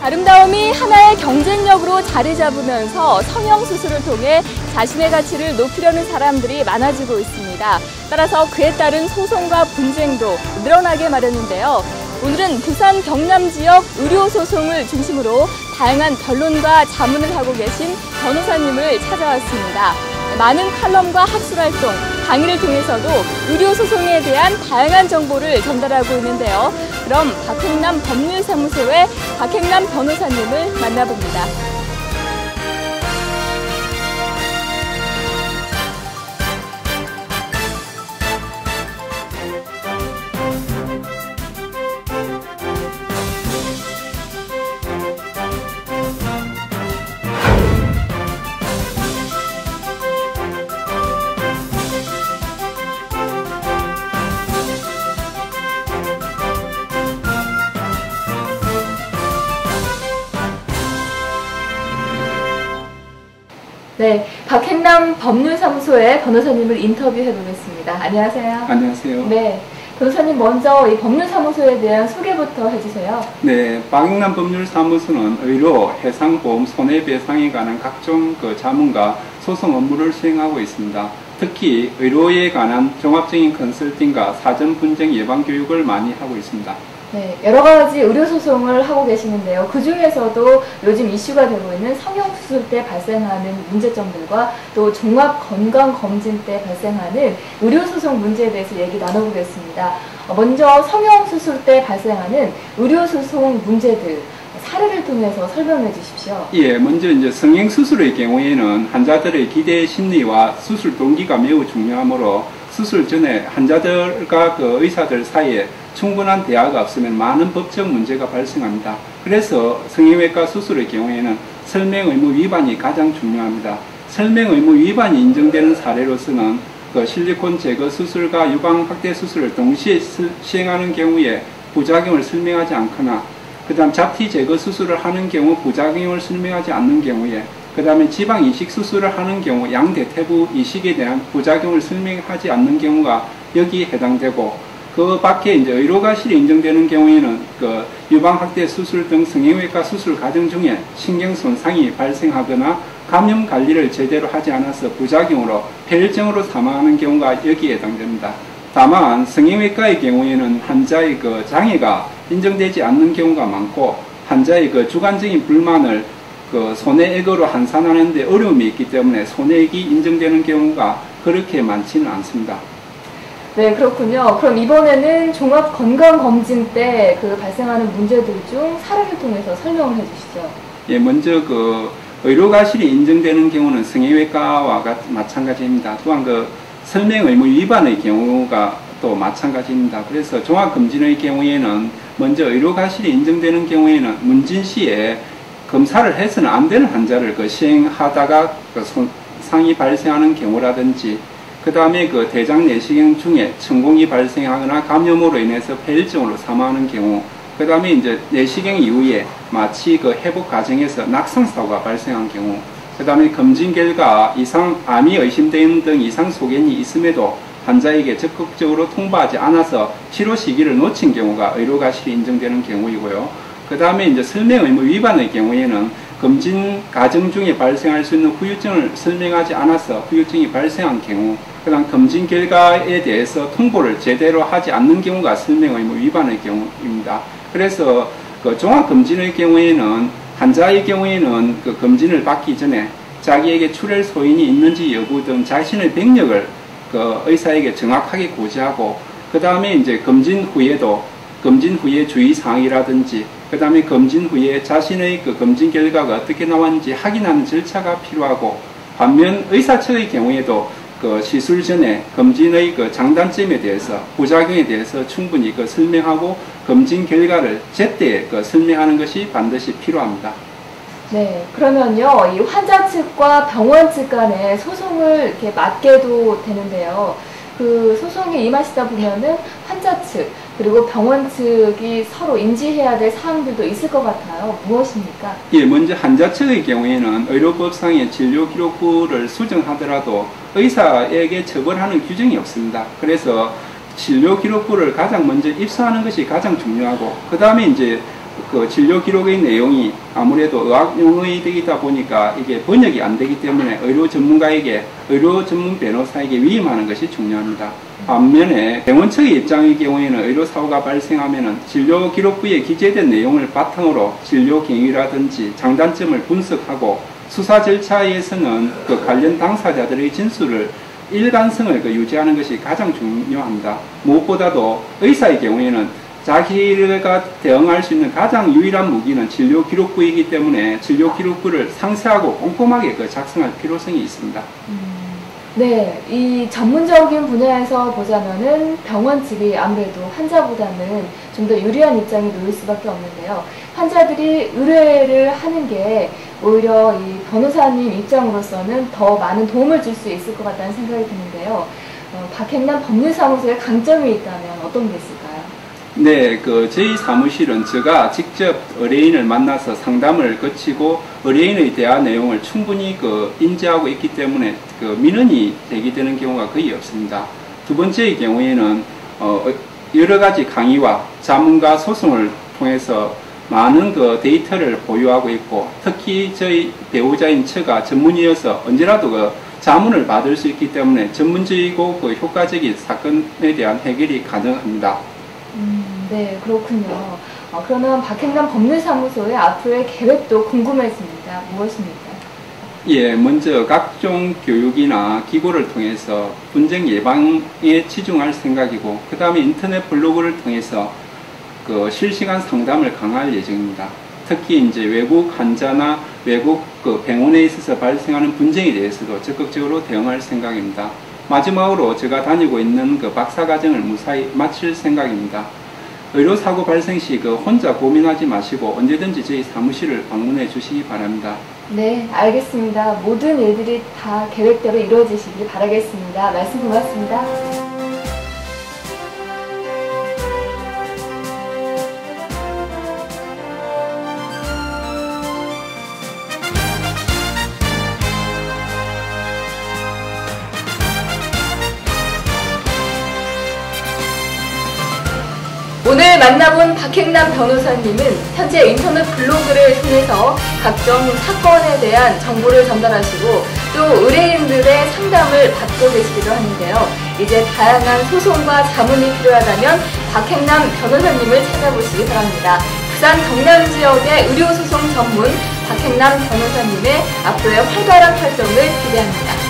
아름다움이 하나의 경쟁력으로 자리 잡으면서 성형수술을 통해 자신의 가치를 높이려는 사람들이 많아지고 있습니다. 따라서 그에 따른 소송과 분쟁도 늘어나게 마련인데요. 오늘은 부산 경남 지역 의료소송을 중심으로 다양한 변론과 자문을 하고 계신 변호사님을 찾아왔습니다. 많은 칼럼과 학술활동, 강의를 통해서도 의료소송에 대한 다양한 정보를 전달하고 있는데요. 그럼 박행남 법률사무소의 박행남 변호사님을 만나봅니다. 네, 박행남 법률사무소의 변호사님을 인터뷰해 보겠습니다. 안녕하세요. 안녕하세요. 네, 변호사님 먼저 이 법률사무소에 대한 소개부터 해주세요. 네, 박행남 법률사무소는 의료, 해상보험, 손해배상에 관한 각종 자문과 소송 업무를 수행하고 있습니다. 특히 의료에 관한 종합적인 컨설팅과 사전 분쟁 예방 교육을 많이 하고 있습니다. 네, 여러 가지 의료소송을 하고 계시는데요. 그 중에서도 요즘 이슈가 되고 있는 성형수술 때 발생하는 문제점들과 또 종합건강검진 때 발생하는 의료소송 문제에 대해서 얘기 나눠보겠습니다. 먼저 성형수술 때 발생하는 의료소송 문제들, 사례를 통해서 설명해 주십시오. 예, 먼저 이제 성형수술의 경우에는 환자들의 기대 심리와 수술 동기가 매우 중요하므로 수술 전에 환자들과 의사들 사이에 충분한 대화가 없으면 많은 법적 문제가 발생합니다. 그래서 성형외과 수술의 경우에는 설명 의무 위반이 가장 중요합니다. 설명 의무 위반이 인정되는 사례로서는 실리콘 제거 수술과 유방 확대 수술을 동시에 시행하는 경우에 부작용을 설명하지 않거나, 그 다음 잡티 제거 수술을 하는 경우 부작용을 설명하지 않는 경우에, 그 다음에 지방 이식 수술을 하는 경우 양대퇴부 이식에 대한 부작용을 설명하지 않는 경우가 여기에 해당되고, 그 밖에 이제 의료과실이 인정되는 경우에는 유방 확대 수술 등 성형외과 수술 과정 중에 신경 손상이 발생하거나 감염 관리를 제대로 하지 않아서 부작용으로 폐혈증으로 사망하는 경우가 여기에 해당됩니다. 다만 성형외과의 경우에는 환자의 장애가 인정되지 않는 경우가 많고, 환자의 주관적인 불만을 손해액으로 환산하는 데 어려움이 있기 때문에 손해액이 인정되는 경우가 그렇게 많지는 않습니다. 네, 그렇군요. 그럼 이번에는 종합건강검진 때 발생하는 문제들 중 사례를 통해서 설명을 해주시죠. 예, 먼저 의료과실이 인정되는 경우는 성형외과와 마찬가지입니다. 또한 설명 의무 위반의 경우가 또 마찬가지입니다. 그래서 종합검진의 경우에는 먼저 의료과실이 인정되는 경우에는 문진 시에 검사를 해서는 안 되는 환자를 시행하다가 손상이 발생하는 경우라든지, 그 다음에 대장 내시경 중에 천공이 발생하거나 감염으로 인해서 폐혈증으로 사망하는 경우, 그 다음에 이제 내시경 이후에 마치 회복 과정에서 낙상사고가 발생한 경우, 그 다음에 검진 결과 암이 의심되는 등 이상 소견이 있음에도 환자에게 적극적으로 통보하지 않아서 치료 시기를 놓친 경우가 의료과실이 인정되는 경우이고요. 그 다음에 이제 설명 의무 위반의 경우에는 검진 과정 중에 발생할 수 있는 후유증을 설명하지 않아서 후유증이 발생한 경우, 그 다음 검진 결과에 대해서 통보를 제대로 하지 않는 경우가 설명 의무 위반의 경우입니다. 그래서 종합검진의 경우에는 환자의 경우에는 검진을 받기 전에 자기에게 출혈 소인이 있는지 여부 등 자신의 병력을 의사에게 정확하게 고지하고, 그 다음에 이제 검진 후에 주의사항이라든지, 그 다음에 검진 후에 자신의 검진 결과가 어떻게 나왔는지 확인하는 절차가 필요하고, 반면 의사 측의 경우에도 시술 전에 검진의 장단점에 대해서, 부작용에 대해서 충분히 설명하고 검진 결과를 제때 설명하는 것이 반드시 필요합니다. 네, 그러면요, 이 환자 측과 병원 측 간에 소송을 이렇게 맡게도 되는데요. 소송에 임하시다 보면은 환자 측 그리고 병원 측이 서로 인지해야 될 사항들도 있을 것 같아요. 무엇입니까? 예, 먼저 환자 측의 경우에는 의료법상의 진료기록부를 수정하더라도 의사에게 처벌하는 규정이 없습니다. 그래서 진료기록부를 가장 먼저 입수하는 것이 가장 중요하고, 그 다음에 이제 그 진료 기록의 내용이 아무래도 의학 용어이다 보니까 이게 번역이 안 되기 때문에 의료 전문가에게, 의료 전문 변호사에게 위임하는 것이 중요합니다. 반면에 병원 측의 입장의 경우에는 의료 사고가 발생하면은 진료 기록부에 기재된 내용을 바탕으로 진료 경위라든지 장단점을 분석하고 수사 절차에서는 그 관련 당사자들의 진술을 일관성을 유지하는 것이 가장 중요합니다. 무엇보다도 의사의 경우에는 자기가 대응할 수 있는 가장 유일한 무기는 진료 기록부이기 때문에 진료 기록부를 상세하고 꼼꼼하게 작성할 필요성이 있습니다. 네, 이 전문적인 분야에서 보자면은 병원 측이 아무래도 환자보다는 좀 더 유리한 입장에 놓일 수밖에 없는데요. 환자들이 의뢰를 하는 게 오히려 이 변호사님 입장으로서는 더 많은 도움을 줄 수 있을 것 같다는 생각이 드는데요. 박행남 법률사무소의 강점이 있다면 어떤 게 있을까요? 네, 저희 사무실은 제가 직접 의뢰인을 만나서 상담을 거치고 의뢰인의 대화 내용을 충분히 인지하고 있기 때문에 민원이 제기되는 경우가 거의 없습니다. 두 번째의 경우에는 여러 가지 강의와 자문과 소송을 통해서 많은 데이터를 보유하고 있고, 특히 저희 배우자인 처가 전문의여서 언제라도 자문을 받을 수 있기 때문에 전문적이고 효과적인 사건에 대한 해결이 가능합니다. 네, 그렇군요. 그러면 박행남 법률사무소의 앞으로의 계획도 궁금해집니다. 무엇입니까? 예, 먼저 각종 교육이나 기고를 통해서 분쟁 예방에 치중할 생각이고, 그 다음에 인터넷 블로그를 통해서 실시간 상담을 강화할 예정입니다. 특히 이제 외국 환자나 외국 병원에 있어서 발생하는 분쟁에 대해서도 적극적으로 대응할 생각입니다. 마지막으로 제가 다니고 있는 박사과정을 무사히 마칠 생각입니다. 의료사고 발생 시 혼자 고민하지 마시고 언제든지 저희 사무실을 방문해 주시기 바랍니다. 네, 알겠습니다. 모든 일들이 다 계획대로 이루어지시길 바라겠습니다. 말씀 고맙습니다. 오늘 만나본 박행남 변호사님은 현재 인터넷 블로그를 통해서 각종 사건에 대한 정보를 전달하시고 또 의뢰인들의 상담을 받고 계시기도 하는데요. 이제 다양한 소송과 자문이 필요하다면 박행남 변호사님을 찾아보시기 바랍니다. 부산 경남 지역의 의료소송 전문 박행남 변호사님의 앞으로의 활발한 활동을 기대합니다.